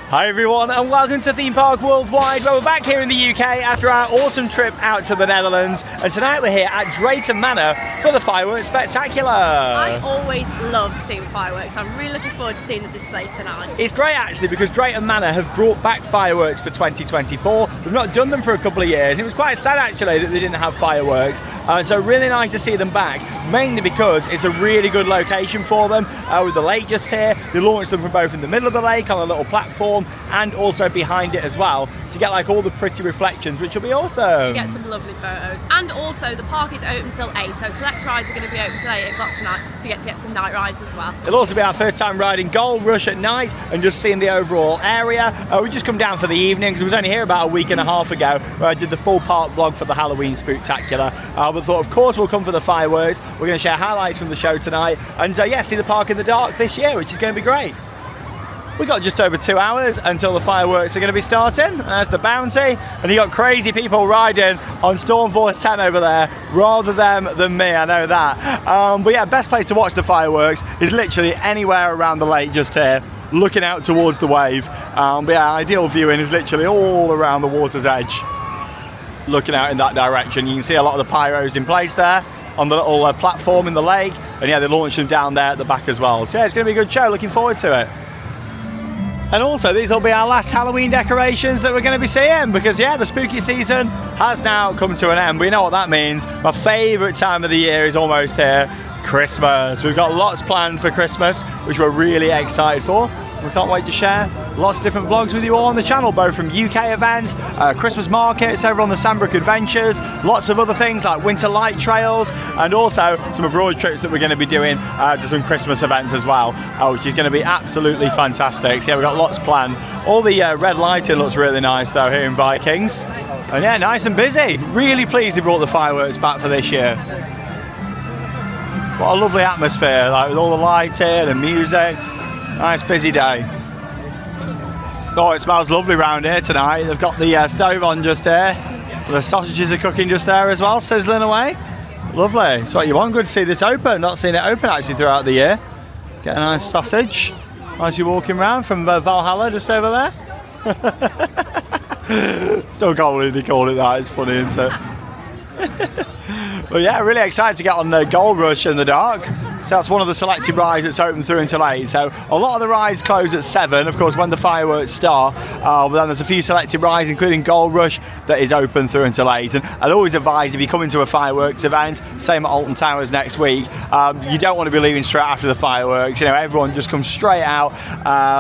Hi everyone and welcome to Theme Park Worldwide, where we're back here in the UK after our autumn trip out to the Netherlands, and tonight we're here at Drayton Manor for the Fireworks Spectacular. I always love seeing fireworks. I'm really looking forward to seeing the display tonight. It's great actually because Drayton Manor have brought back fireworks for 2024. We've not done them for a couple of years. It was quite sad actually that they didn't have fireworks, so really nice to see them back, mainly because it's a really good location for them with the lake just here. They launched them from both in the middle of the lake on a little platform and also behind it as well, so you get like all the pretty reflections, which will be awesome. You get some lovely photos, and also the park is open till 8, so select rides are going to be open till 8 o'clock tonight, so you get to get some night rides as well. It'll also be our first time riding Gold Rush at night and just seeing the overall area. We just come down for the evening because I was only here about a week and a half ago where I did the full park vlog for the Halloween Spooktacular, but thought of course we'll come for the fireworks. We're going to share highlights from the show tonight and yeah, see the park in the dark this year, which is going to be great. We've got just over 2 hours until the fireworks are going to be starting. There's the Bounty, and you got crazy people riding on Storm Force 10 over there, rather them than me, I know that. But yeah, best place to watch the fireworks is literally anywhere around the lake just here, looking out towards the wave. But yeah, ideal viewing is literally all around the water's edge, looking out in that direction. You can see a lot of the pyros in place there on the little platform in the lake, and yeah, they launched them down there at the back as well. So yeah, it's going to be a good show, looking forward to it. And also, these will be our last Halloween decorations that we're going to be seeing, because yeah, the spooky season has now come to an end. We know what that means. My favourite time of the year is almost here, Christmas. We've got lots planned for Christmas, which we're really excited for. We can't wait to share lots of different vlogs with you all on the channel, both from UK events, Christmas markets over on the Sandbrook Adventures, lots of other things like winter light trails, and also some abroad trips that we're going to be doing to some Christmas events as well, which is going to be absolutely fantastic. So yeah, we've got lots planned. All the red lighting looks really nice though here in Vikings. And yeah, nice and busy. Really pleased they brought the fireworks back for this year. What a lovely atmosphere, like with all the lighting and music. Nice busy day. Oh, it smells lovely round here tonight. They've got the stove on just here. The sausages are cooking just there as well, sizzling away. Lovely. It's what you want. Good to see this open. Not seen it open actually throughout the year. Get a nice sausage as you're walking around from Valhalla just over there. Still can't believe they call it that. It's funny, isn't it? But yeah, really excited to get on the Gold Rush in the dark. So that's one of the selected rides that's open through until 8. So a lot of the rides close at 7, of course, when the fireworks start. But then there's a few selected rides, including Gold Rush, that is open through until 8. And I'd always advise, if you come into a fireworks event, same at Alton Towers next week, you don't want to be leaving straight after the fireworks. You know, everyone just comes straight out,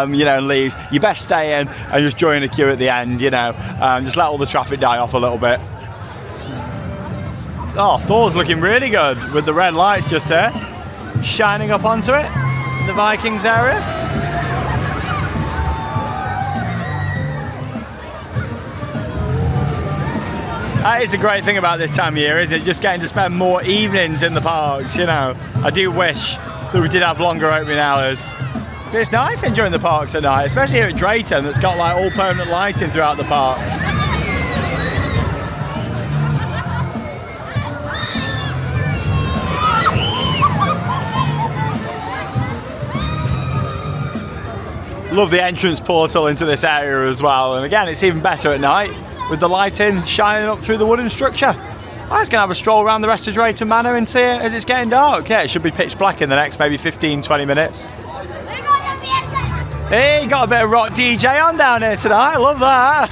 you know, and leaves. You best stay in and just join the queue at the end, you know. Just let all the traffic die off a little bit. Oh, Thor's looking really good with the red lights just here, shining up onto it in the Vikings area. That is the great thing about this time of year, isn't it? Just getting to spend more evenings in the parks, you know. I do wish that we did have longer opening hours. But it's nice enjoying the parks at night, especially here at Drayton, that's got like all permanent lighting throughout the park. Love the entrance portal into this area as well, and again it's even better at night with the lighting shining up through the wooden structure. I was going to have a stroll around the rest of Drayton Manor and see it as it's getting dark. Yeah, it should be pitch black in the next maybe 15-20 minutes. Hey, got a bit of rock DJ on down here tonight, I love that.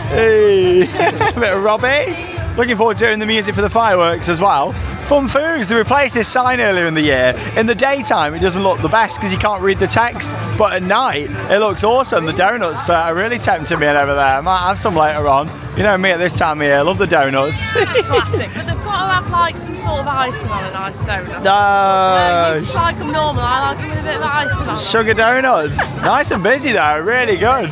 Hey, a bit of Robbie. Looking forward to hearing the music for the fireworks as well. Fun Foods, they replaced this sign earlier in the year. In the daytime it doesn't look the best because you can't read the text, but at night it looks awesome. The donuts are really tempting me over there. I might have some later on. You know me at this time of year, love the donuts. Classic, but they've got to have like some sort of icing on a nice donut. No. You just like them normal, I like them with a bit of icing on them. Sugar donuts. Nice and busy though, really good.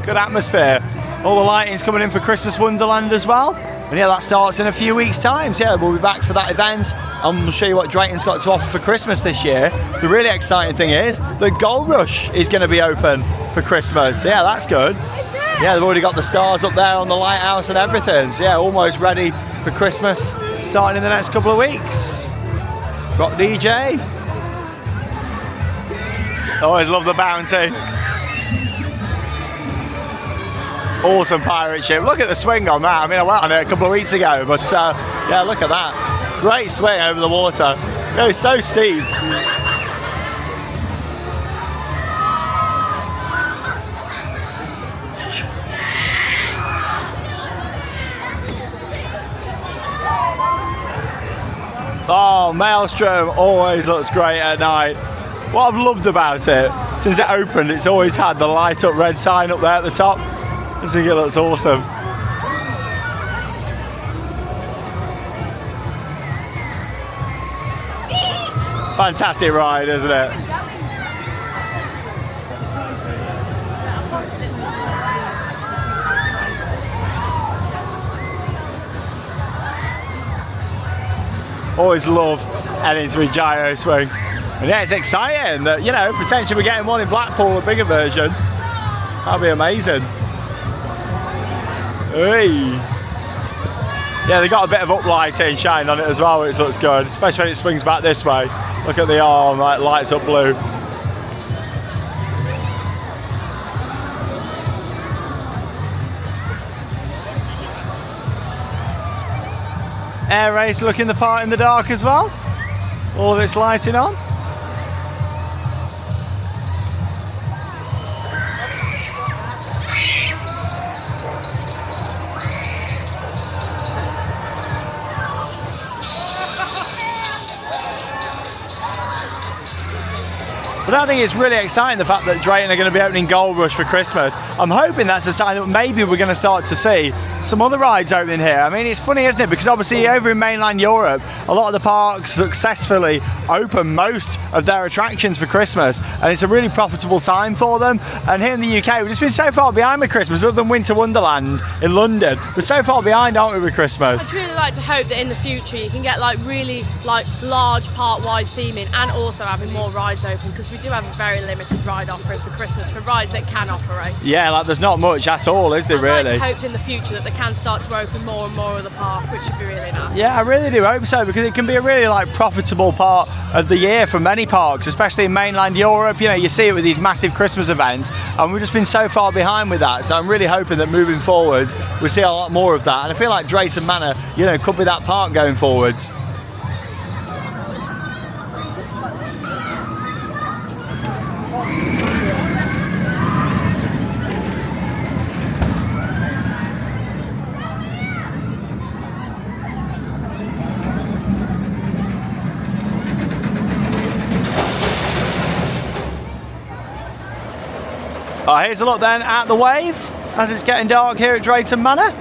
Good atmosphere. All the lighting's coming in for Christmas Wonderland as well. And yeah, that starts in a few weeks' time. So yeah, we'll be back for that event and we'll show you what Drayton's got to offer for Christmas this year. The really exciting thing is the Gold Rush is going to be open for Christmas. So yeah, that's good. Yeah, they've already got the stars up there on the lighthouse and everything. So yeah, almost ready for Christmas starting in the next couple of weeks. Got DJ. Always love the Bounty. Awesome pirate ship. Look at the swing on that. I mean, I went on it a couple of weeks ago, but yeah, look at that. Great swing over the water. It was so steep. Oh, Maelstrom always looks great at night. What I've loved about it, since it opened, it's always had the light up red sign up there at the top. I think it looks awesome. Fantastic ride, isn't it? Always love heading to a gyro swing. And yeah, it's exciting that, you know, potentially we're getting one in Blackpool, a bigger version. That'd be amazing. Hey. Yeah, they got a bit of uplighting shine on it as well, which looks good, especially when it swings back this way. Look at the arm, like lights up blue. Air race looking the part in the dark as well. All of its lighting on. But I think it's really exciting the fact that Drayton are going to be opening Gold Rush for Christmas. I'm hoping that's a sign that maybe we're going to start to see some other rides opening here. I mean, it's funny, isn't it? Because obviously over in mainland Europe, a lot of the parks successfully open most of their attractions for Christmas, and it's a really profitable time for them. And here in the UK, we've just been so far behind with Christmas, other than Winter Wonderland in London. We're so far behind, aren't we, with Christmas? I'd really like to hope that in the future you can get like really like large park-wide theming and also having more rides open, because we do have a very limited ride offering for Christmas for rides that can operate. Yeah, like there's not much at all, is there, really? I'd like to hope in the future that they can start to open more and more of the park, which would be really nice. Yeah, I really do hope so, because it can be a really like profitable part of the year for many parks, especially in mainland Europe. You know, you see it with these massive Christmas events, and we've just been so far behind with that. So I'm really hoping that moving forwards we'll see a lot more of that, and I feel like Drayton Manor, you know, could be that park going forwards. Here's a look then at the wave as it's getting dark here at Drayton Manor.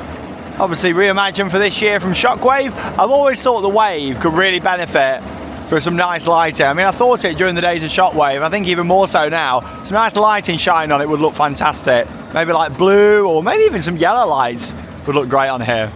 Obviously reimagined for this year from Shockwave. I've always thought the wave could really benefit for some nice lighting. I mean, I thought it during the days of Shockwave. I think even more so now. Some nice lighting shine on it would look fantastic. Maybe like blue or maybe even some yellow lights would look great on here.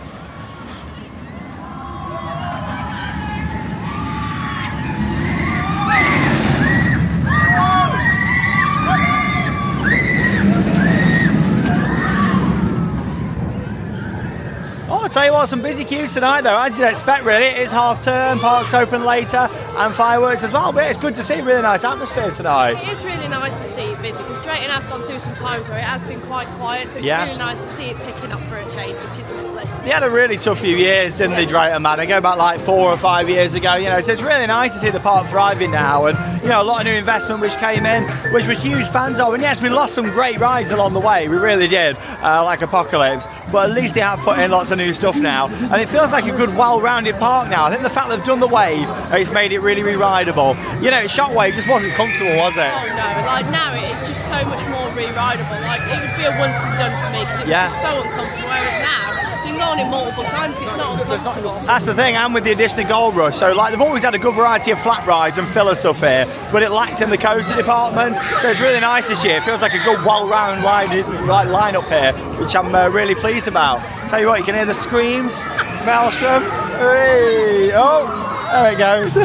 I'll tell you what, some busy queues tonight though. I didn't expect really. It is half term, parks open later, and fireworks as well. But it's good to see, really nice atmosphere tonight. It is really nice to see it busy, because Drayton has gone through some times where it has been quite quiet, so it's really nice to see it picking up for a change, which is lovely. They had a really tough few years, didn't they, Drayton Manor? Go back like 4 or 5 years ago, you know, so it's really nice to see the park thriving now, and you know, a lot of new investment which came in, which we're huge fans of. And yes, we lost some great rides along the way, we really did, like Apocalypse, but at least they have put in lots of new stuff now, and it feels like a good well-rounded park now. I think the fact they've done the wave, it's made it really re-rideable. You know, Shockwave just wasn't comfortable, was it? Oh no, like now it's just so much more re-rideable. Like it would be a once and done for me, because it was just so uncomfortable, whereas now you can go on it multiple times and it's not uncomfortable. That's the thing, and with the addition of Gold Rush, so like they've always had a good variety of flat rides and filler stuff here, but it lacks in the coaster department, so it's really nice this year. It feels like a good well-round line-up here, which I'm really pleased about. Tell you what, you can hear the screams. Maelstrom. Hey. Oh, there it goes.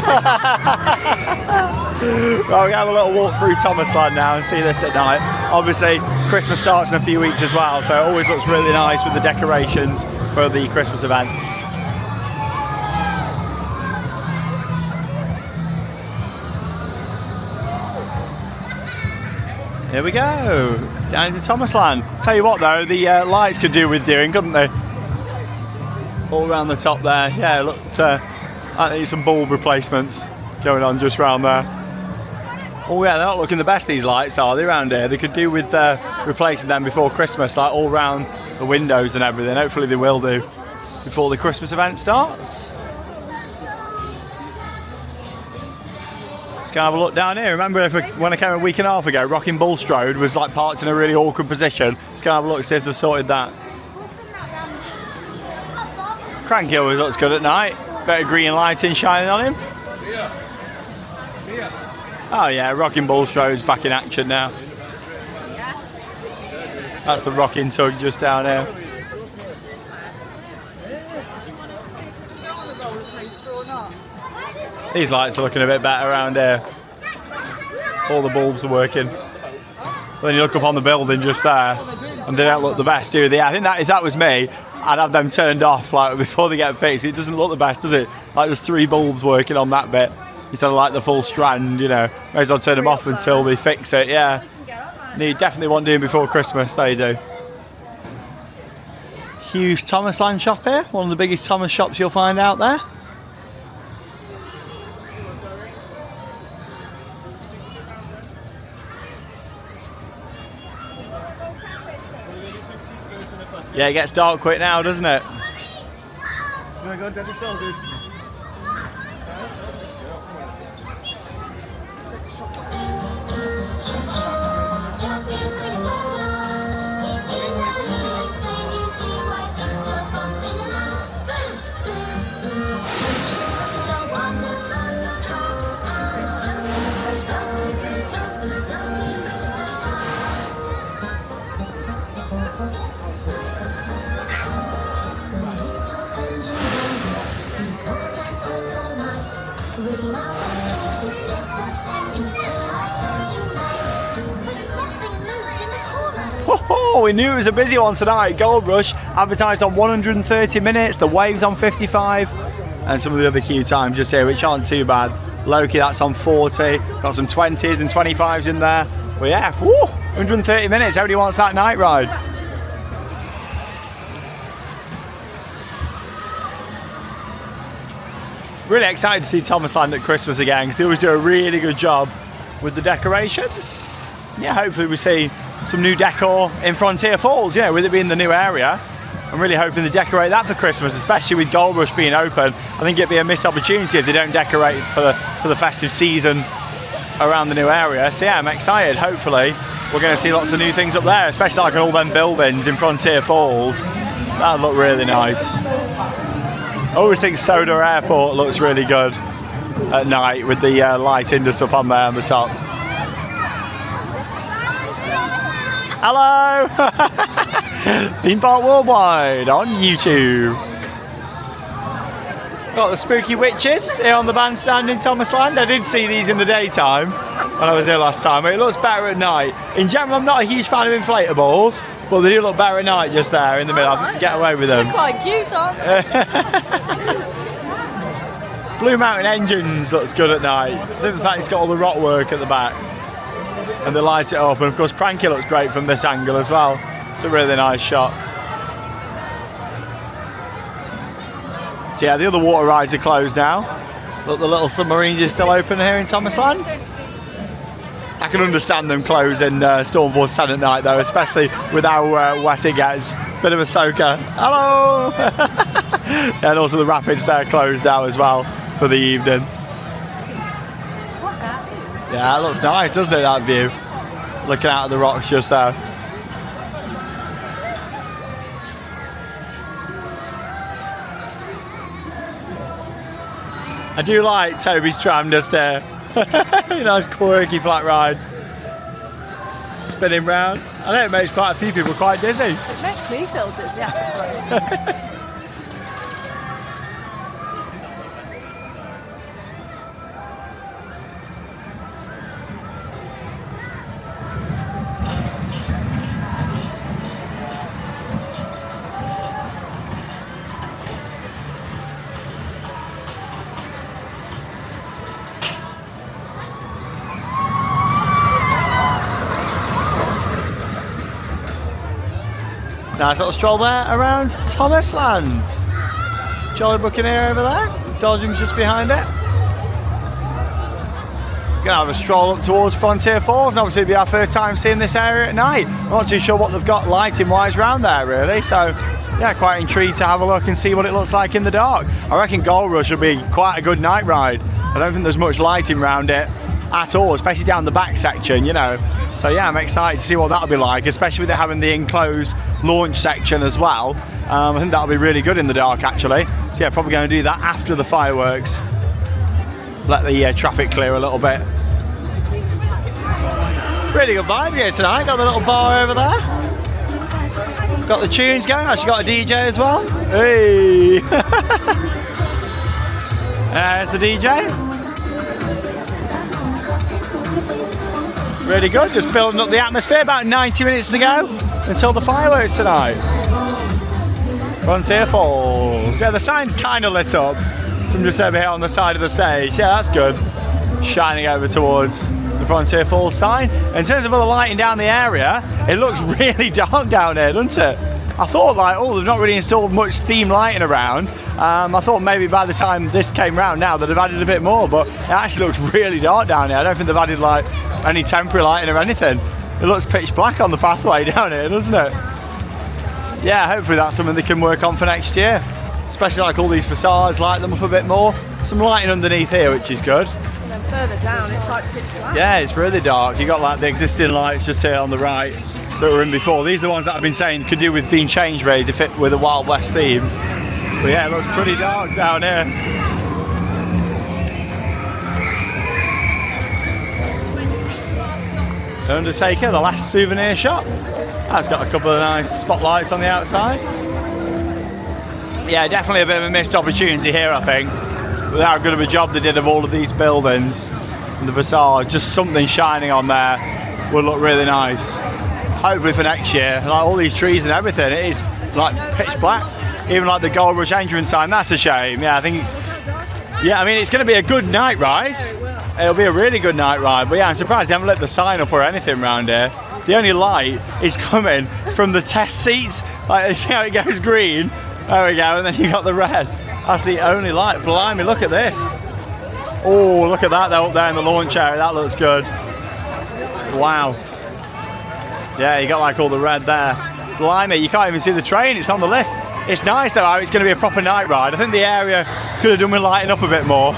Well, we have a little walk through Thomasland now and see this at night. Obviously, Christmas starts in a few weeks as well, so it always looks really nice with the decorations for the Christmas event. Here we go. Down to Thomasland. Tell you what though, the lights could do with doing, couldn't they? All around the top there. Yeah, looked. I think some bulb replacements going on just round there. Oh yeah, they're not looking the best, these lights, are they, around here? They could do with replacing them before Christmas, like all round the windows and everything. Hopefully they will do before the Christmas event starts. Let's go have a look down here. Remember when I came a week and a half ago, Rocking Bull Strode was like parked in a really awkward position. Let's go have a look, see if they've sorted that. Cranky always looks good at night. Bit of green lighting shining on him. Oh yeah, Rocking Bull Strode's back in action now. That's the Rocking Tug just down here. These lights are looking a bit better around here. All the bulbs are working. Then you look up on the building just there, and they don't look the best, do they? I think that if that was me, I'd have them turned off like before they get fixed. It doesn't look the best, does it? Like there's 3 bulbs working on that bit instead of like the full strand, you know. May as well turn them off until they fix it, yeah. You definitely want doing before Christmas, they do. Huge Thomasland shop here, one of the biggest Thomas shops you'll find out there. Yeah, it gets dark quick now, doesn't it? You want to go down the shoulders? Oh, we knew it was a busy one tonight. Gold Rush advertised on 130 minutes, the Waves on 55, and some of the other queue times just here, which aren't too bad. Loki, that's on 40, got some 20s and 25s in there. But yeah, 130 minutes, everybody wants that night ride. Really excited to see Thomasland at Christmas again, because they always do a really good job with the decorations. Yeah, hopefully we see some new decor in Frontier Falls, you know, with it being the new area. I'm really hoping they decorate that for Christmas, especially with Gold Rush being open. I think it'd be a missed opportunity if they don't decorate for the festive season around the new area. So yeah, I'm excited. Hopefully we're going to see lots of new things up there, especially like all them buildings in Frontier Falls. That would look really nice. I always think Soda Airport looks really good at night with the lighting just up on there on the top. Hello! Theme Park Worldwide on YouTube. Got the Spooky Witches here on the bandstand in Thomasland. I did see these in the daytime when I was here last time, but it looks better at night. In general, I'm not a huge fan of inflatables, but they do look better at night just there in the middle. I can get away with them. They're quite cute, aren't they? Blue Mountain Engines looks good at night. I think the fact it's got all the rock work at the back and they light it up, and of course Cranky looks great from this angle as well. It's a really nice shot. So yeah, the other water rides are closed now. Look, the little submarines are still open here in Thomasland. I can understand them closing Stormforce 10 at night though, especially with how wet it gets. Bit of a soaker. Hello! And also the rapids there closed now as well for the evening. Yeah, it looks nice, doesn't it, that view? Looking out at the rocks just there. I do like Toby's tram just there. Nice quirky flat ride. Spinning round. I know it makes quite a few people quite dizzy. It makes me feel dizzy, actually. Nice little stroll there around Thomas Lands. Jolly Buccaneer over there. Dodgeham's just behind it. Gonna have a stroll up towards Frontier Falls, and obviously it'll be our first time seeing this area at night. I'm not too sure what they've got lighting wise around there really, so yeah, quite intrigued to have a look and see what it looks like in the dark. I reckon Gold Rush will be quite a good night ride. I don't think there's much lighting around it at all, especially down the back section, you know. So yeah, I'm excited to see what that'll be like, especially with it having the enclosed launch section as well. I think that'll be really good in the dark actually. So yeah, probably going to do that after the fireworks. Let the traffic clear a little bit. Really good vibe here tonight. Got the little bar over there. Got the tunes going. Actually got a DJ as well. Hey! There's the DJ. Really good. Just building up the atmosphere. About 90 minutes to go until the fireworks tonight. Frontier Falls. Yeah, the sign's kind of lit up from just over here on the side of the stage. Yeah, that's good. Shining over towards the Frontier Falls sign. In terms of other lighting down the area, it looks really dark down here, doesn't it? I thought like, oh, they've not really installed much theme lighting around. I thought maybe by the time this came round now they'd have added a bit more, but it actually looks really dark down here. I don't think they've added like any temporary lighting or anything. It looks pitch black on the pathway down here, doesn't it? Yeah, hopefully that's something they can work on for next year. Especially like all these facades, light them up a bit more. Some lighting underneath here, which is good. And then further down, it's like pitch black. Yeah, it's really dark. You got like the existing lights just here on the right that were in before. These are the ones that I've been saying could do with being changed ready to fit with a Wild West theme. But yeah, it looks pretty dark down here. Undertaker, the last souvenir shop. That's got a couple of nice spotlights on the outside. Yeah, definitely a bit of a missed opportunity here, I think. With how good of a job they did of all of these buildings and the facade, just something shining on there would look really nice. Hopefully for next year, like all these trees and everything, it is like pitch black. Even like the Gold Rush entrance sign, that's a shame. Yeah, I think, yeah, I mean, it's going to be a good night ride. It'll be a really good night ride, but yeah, I'm surprised they haven't lit the sign up or anything around here. The only light is coming from the test seats. Like, see how it goes green? There we go, and then you got the red. That's the only light. Blimey, look at this. Oh, look at that though, up there in the launch area. That looks good. Wow. Yeah, you got like all the red there. Blimey, you can't even see the train. It's on the lift. It's nice though how it's going to be a proper night ride. I think the area could have done with lighting up a bit more.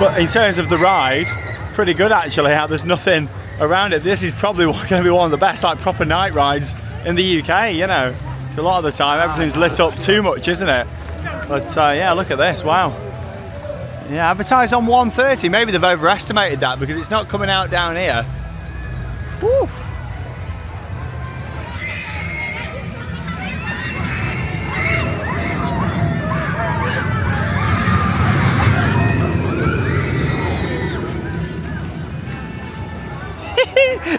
But in terms of the ride, pretty good actually, how there's nothing around it. This is probably going to be one of the best like proper night rides in the UK, you know. So a lot of the time everything's lit up too much, isn't it? But yeah, look at this, wow. Yeah, advertised on 1:30. Maybe they've overestimated that because it's not coming out down here. Woo.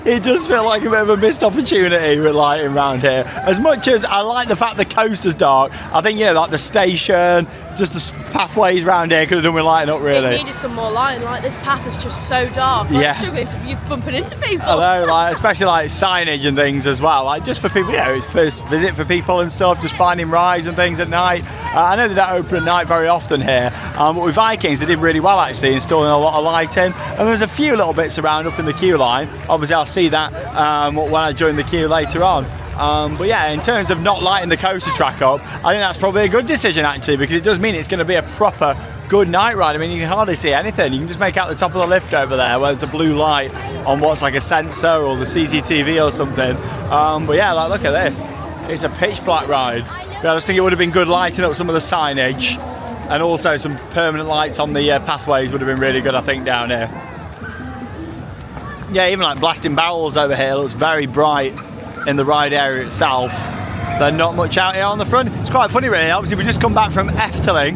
It does feel like a bit of a missed opportunity with lighting around here. As much as I like the fact the coast is dark, I think, you know, like the station, just the pathways around here could have done with lighting up really. It needed some more lighting, like this path is just so dark. Like, yeah. You're bumping into people. I know, like, especially like signage and things as well, like just for people, you know, it's first visit for people and stuff, just finding rides and things at night. I know they don't open at night very often here, but with Vikings they did really well actually, installing a lot of lighting, and there's a few little bits around up in the queue line. Obviously I'll see that when I join the queue later on. But yeah, in terms of not lighting the coaster track up, I think that's probably a good decision actually, because it does mean it's going to be a proper good night ride. I mean, you can hardly see anything. You can just make out the top of the lift over there where there's a blue light on what's like a sensor or the CCTV or something. But yeah, like, look at this. It's a pitch black ride. But I just think it would have been good lighting up some of the signage, and also some permanent lights on the pathways would have been really good, I think, down here. Yeah, even like blasting barrels over here looks very bright in the ride area itself. They're not much out here on the front. It's quite funny really, obviously we just come back from Efteling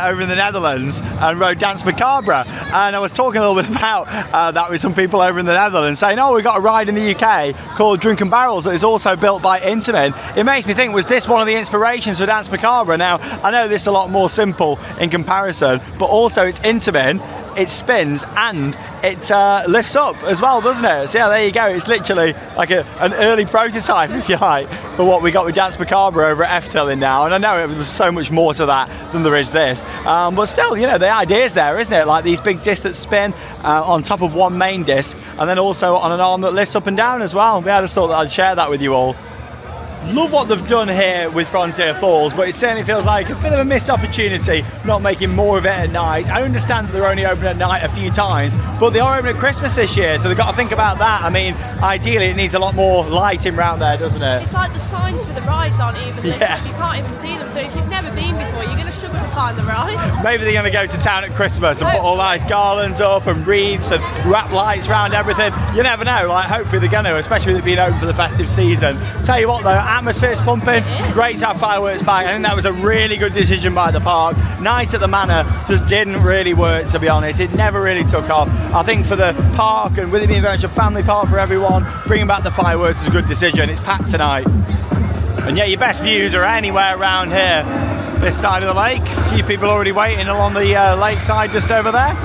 over in the Netherlands and rode Dance Macabre, and I was talking a little bit about that with some people over in the Netherlands, saying, oh, we got a ride in the UK called Drunken Barrels that is also built by Intamin. It makes me think, was this one of the inspirations for Dance Macabre? Now, I know this is a lot more simple in comparison, but also it's Intamin, it spins, and it lifts up as well, doesn't it? So yeah, there you go. It's literally like an early prototype, if you like, for what we got with Dance Macabre over at Efteling now. And I know there's so much more to that than there is this. But still, you know, the idea's there, isn't it? Like these big discs that spin on top of one main disc, and then also on an arm that lifts up and down as well. Yeah, I just thought that I'd share that with you all. Love what they've done here with Frontier Falls, but it certainly feels like a bit of a missed opportunity not making more of it at night. I understand that they're only open at night a few times, but they are open at Christmas this year, so they've got to think about that. I mean, ideally it needs a lot more lighting around there, doesn't it? It's like the signs for the rides aren't even lit Yeah. up. You can't even see them, so if you've never been before, you're going to struggle to find the ride. Maybe they're going to go to town at Christmas and put all nice garlands up and wreaths and wrap lights around everything. You never know, like hopefully they're going to, especially with it being open for the festive season. Tell you what though, atmosphere's pumping. Great to have fireworks back. I think that was a really good decision by the park. Night at the Manor just didn't really work, to be honest. It never really took off. I think for the park and with it being very much a family park for everyone, bringing back the fireworks is a good decision. It's packed tonight. And yeah, your best views are anywhere around here. This side of the lake. A few people already waiting along the lakeside just over there.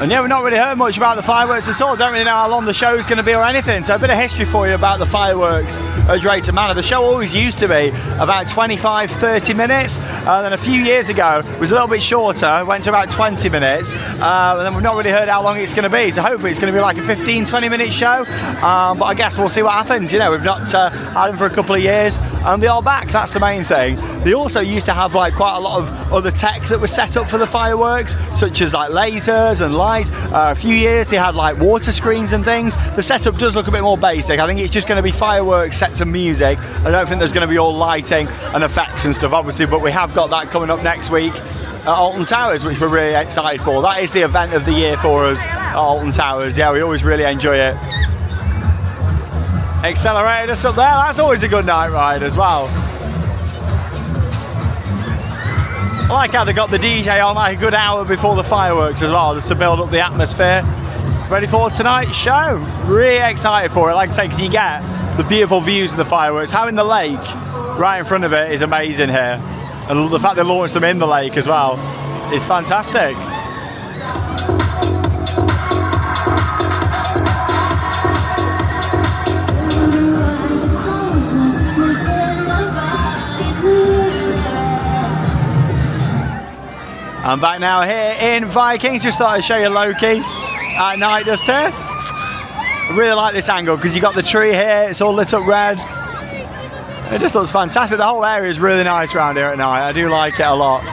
And yeah, we've not really heard much about the fireworks at all. Don't really know how long the show's going to be or anything. So a bit of history for you about the fireworks at Drayton Manor. The show always used to be about 25, 30 minutes. And then a few years ago, it was a little bit shorter, went to about 20 minutes. And then we've not really heard how long it's going to be. So hopefully it's going to be like a 15, 20-minute show. But I guess we'll see what happens. You know, we've not had them for a couple of years. And they are back, that's the main thing. They also used to have like quite a lot of other tech that was set up for the fireworks, such as like lasers and lights. A few years they had like water screens and things. The setup does look a bit more basic. I think it's just going to be fireworks set to music. I don't think there's going to be all lighting and effects and stuff, obviously, but we have got that coming up next week at Alton Towers, which we're really excited for. That is the event of the year for us at Alton Towers. Yeah, we always really enjoy it. Accelerator up there, that's always a good night ride as well. I like how they got the DJ on like a good hour before the fireworks as well, just to build up the atmosphere. Ready for tonight's show? Really excited for it, like I say, because you get the beautiful views of the fireworks. Having the lake right in front of it is amazing here. And the fact they launched them in the lake as well is fantastic. I'm back now here in Vikings. Just thought I'd show you Loki at night just here. I really like this angle because you got the tree here, it's all lit up red. It just looks fantastic. The whole area is really nice around here at night. I do like it a lot.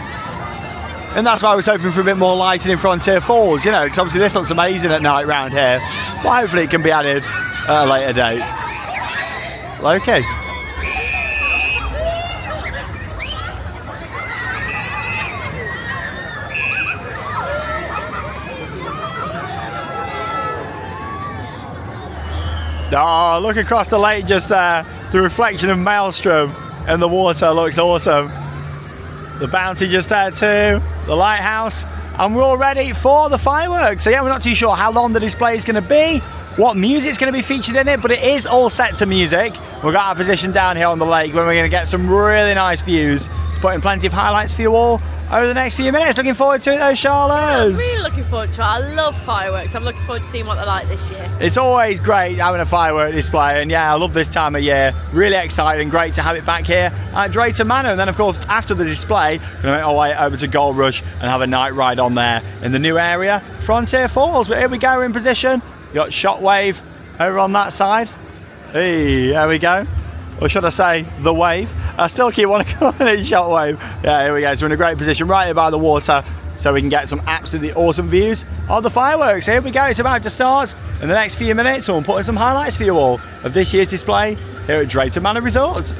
And that's why I was hoping for a bit more lighting in Frontier Falls, you know, because obviously this looks amazing at night around here. But hopefully it can be added at a later date. Loki. Oh, look across the lake just there. The reflection of Maelstrom in the water looks awesome. The Bounty just there too. The lighthouse. And we're all ready for the fireworks. So yeah, we're not too sure how long the display is going to be, what music's going to be featured in it, but it is all set to music. We've got our position down here on the lake where we're going to get some really nice views. It's putting plenty of highlights for you all over the next few minutes. Looking forward to it though, Charlotte. I'm really looking forward to it. I love fireworks. I'm looking forward to seeing what they're like this year. It's always great having a firework display, and yeah, I love this time of year. Really exciting, great to have it back here at Drayton Manor. And then of course after the display, we're going to make our way over to Gold Rush and have a night ride on there in the new area, Frontier Falls. But here we go, we're in position. We've got Shockwave over on that side. Hey, there we go. Or should I say, the wave. I still keep wanting to call it Shockwave. Yeah, here we go. So we're in a great position right here by the water so we can get some absolutely awesome views of the fireworks. Here we go. It's about to start in the next few minutes. We'll put in some highlights for you all of this year's display here at Drayton Manor Resort.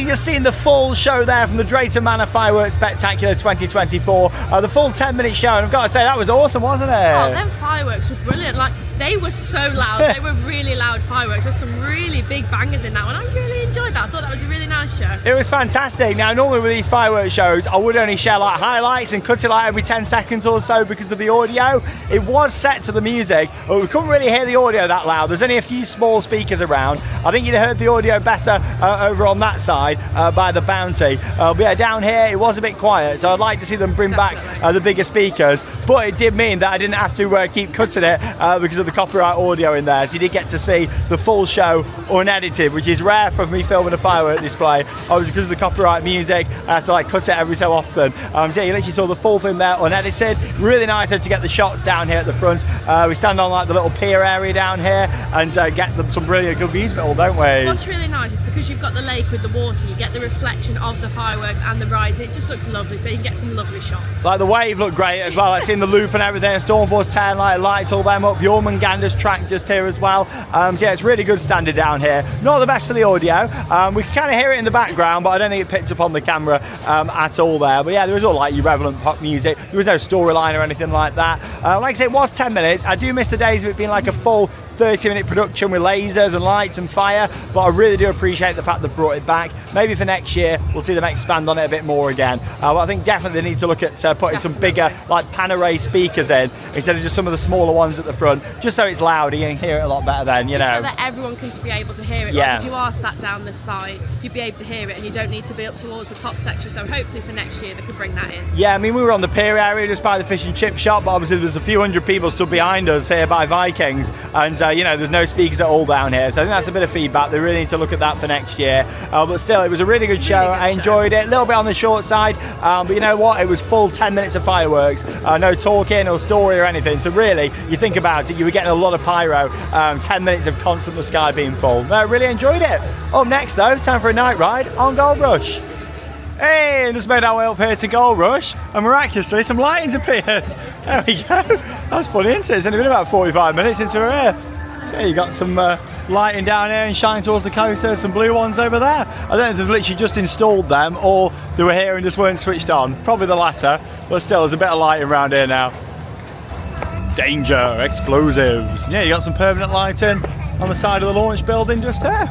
amazing just seeing the full show there from the Drayton Manor Fireworks Spectacular 2024. The full 10-minute show, and I've got to say that was awesome, wasn't it? Oh, them fireworks were brilliant. Like, they were so loud. They were really loud fireworks. There's some really big bangers in that one. I really enjoyed that. I thought that was a really nice show. It was fantastic. Now, normally with these fireworks shows, I would only share like highlights and cut it like every 10 seconds or so because of the audio. It was set to the music, but we couldn't really hear the audio that loud. There's only a few small speakers around. I think you'd have heard the audio better over on that side by the Bounty. But yeah, down here it was a bit quiet, so I'd like to see them bring back the bigger speakers. But it did mean that I didn't have to keep cutting it because of the copyright audio in there. So you did get to see the full show unedited, which is rare for me filming a firework display. Obviously because of the copyright music, I have to like cut it every so often. So yeah, you literally saw the full thing there unedited. Really nice to get the shots down here at the front. We stand on like the little pier area down here and get them some brilliant good views of it all, don't we? What's really nice is because you've got the lake with the water, you get the reflection of the fireworks and the rise. It just looks lovely, so you can get some lovely shots. Like the wave looked great as well, like seeing the loop and everything, Stormforce 10 lights all them up, Jormungandr's track just here as well. So yeah, it's really good standing down here. Not the best for the audio, we can kind of hear it in the background, but I don't think it picked up on the camera at all there. But yeah, there was all like your relevant pop music, there was no storyline or anything like that. Like I say, it was 10 minutes. I do miss the days of it being like a full 30-minute production with lasers and lights and fire, but I really do appreciate the fact they've brought it back. Maybe for next year we'll see them expand on it a bit more again, but I think definitely they need to look at putting some bigger like pan-array speakers in instead of just some of the smaller ones at the front, just so it's louder, you can hear it a lot better then, you know. So that everyone can be able to hear it. Yeah. Like if you are sat down this side, you'd be able to hear it and you don't need to be up towards the top section, so hopefully for next year they could bring that in. Yeah, I mean we were on the pier area just by the fish and chip shop, but obviously there's a few hundred people stood behind us here by Vikings, and you know, there's no speakers at all down here, so I think that's a bit of feedback. They really need to look at that for next year, but still it was a really good show. I enjoyed it, a little bit on the short side, but you know what, it was full 10 minutes of fireworks, no talking or story or anything, so really you think about it, you were getting a lot of pyro, 10 minutes of constant the sky being full. I really enjoyed it. Up next though, time for a night ride on Gold Rush. Hey, just made our way up here to Gold Rush, and miraculously some lighting's appeared. There we go. That's funny, isn't it? It's only been about 45 minutes since we were here. So you got some lighting down here and shining towards the coast. There's some blue ones over there. I don't know if they've literally just installed them or they were here and just weren't switched on. Probably the latter, but still there's a bit of lighting around here now. Danger, explosives. Yeah, you got some permanent lighting on the side of the launch building just here.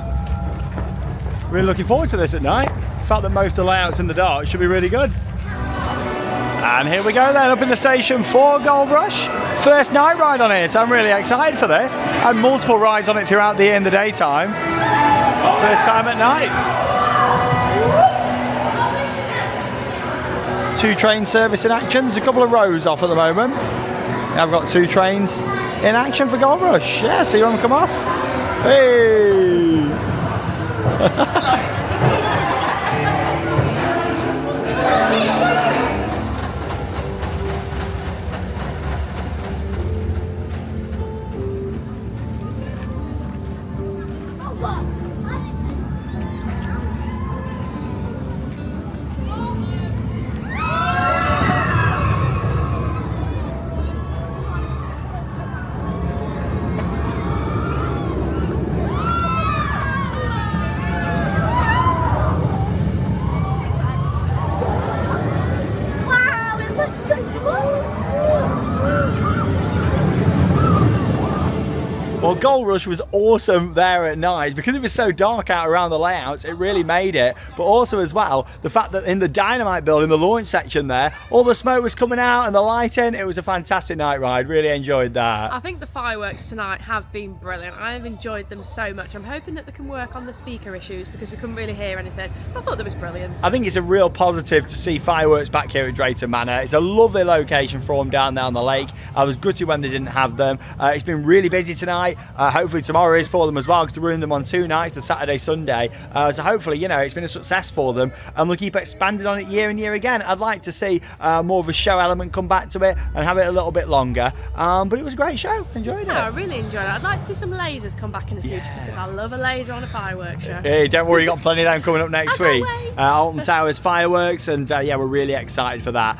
Really looking forward to this at night. The fact that most of the layouts in the dark should be really good. And here we go then, up in the station for Gold Rush. First night ride on it, so I'm really excited for this. I had multiple rides on it throughout the year in the daytime. First time at night. 2 train service in action. There's a couple of rows off at the moment. I've got 2 trains in action for Gold Rush. Yeah, see them come off. Hey! Well, Gold Rush was awesome there at night because it was so dark out around the layouts. It really made it, but also as well the fact that in the Dynamite building, the launch section there, all the smoke was coming out and the lighting. It was a fantastic night ride. Really enjoyed that. I think the fireworks tonight have been brilliant. I have enjoyed them so much. I'm hoping that they can work on the speaker issues because we couldn't really hear anything. I thought that was brilliant. I think it's a real positive to see fireworks back here at Drayton Manor. It's a lovely location for them down there on the lake. I was gutted when they didn't have them. It's been really busy tonight. Hopefully tomorrow is for them as well because they're running them on 2 nights, the Saturday, Sunday. So hopefully, you know, it's been a success for them and we'll keep expanding on it year and year again. I'd like to see more of a show element come back to it and have it a little bit longer. But it was a great show. Enjoyed it. Yeah, I really enjoyed it. I'd like to see some lasers come back in the future because I love a laser on a fireworks show. Hey, don't worry, you got plenty of them coming up next week. Wait. Alton Towers fireworks, and yeah, we're really excited for that.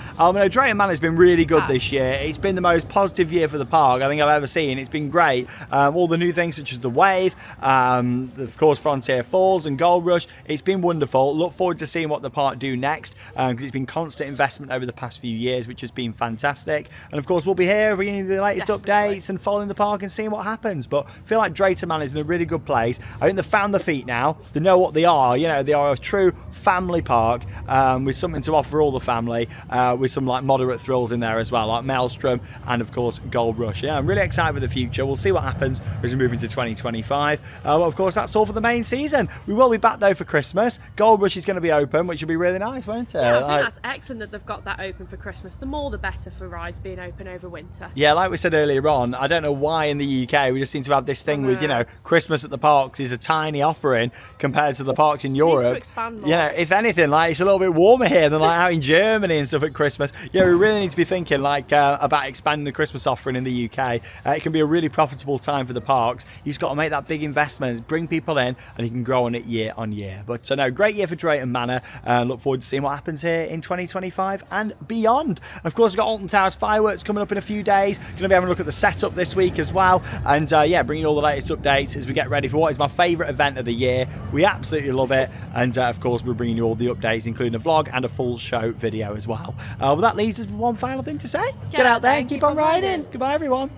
Drayton Manor has been really good this year. It's been the most positive year for the park I think I've ever seen. It's been great. all the new things such as the Wave, of course Frontier Falls and Gold Rush. It's been wonderful. Look forward to seeing what the park do next, because it's been constant investment over the past few years, which has been fantastic. And of course we'll be here bringing you the latest updates and following the park and seeing what happens. But I feel like Drayton Manor is in a really good place. I think they've found the feet now. They know what they are. You know, they are a true family park, with something to offer all the family, with some like moderate thrills in there as well, like Maelstrom and of course Gold Rush. Yeah, I'm really excited for the future. We'll see what happens as we move into 2025. Well, of course that's all for the main season. We will be back though for Christmas. Gold Rush is going to be open, which will be really nice, won't it? Yeah, I think that's excellent that they've got that open for Christmas. The more the better for rides being open over winter. Yeah, like we said earlier on, I don't know why in the UK we just seem to have this thing with, you know, Christmas at the parks is a tiny offering compared to the parks in Europe. Needs to expand more. You know, if anything, like it's a little bit warmer here than like out in Germany and stuff at Christmas. Yeah, we really need to be thinking like about expanding the Christmas offering in the UK. It can be a really profitable time for the parks. You've just got to make that big investment, bring people in, and you can grow on it year on year. But no, great year for Drayton Manor. Look forward to seeing what happens here in 2025 and beyond. Of course, we've got Alton Towers fireworks coming up in a few days. Going to be having a look at the setup this week as well, and yeah, bringing you all the latest updates as we get ready for what is my favourite event of the year. We absolutely love it, and of course we're bringing you all the updates, including a vlog and a full show video as well. Well, that leaves us with one final thing to say. Get out there and keep on riding. Goodbye everyone.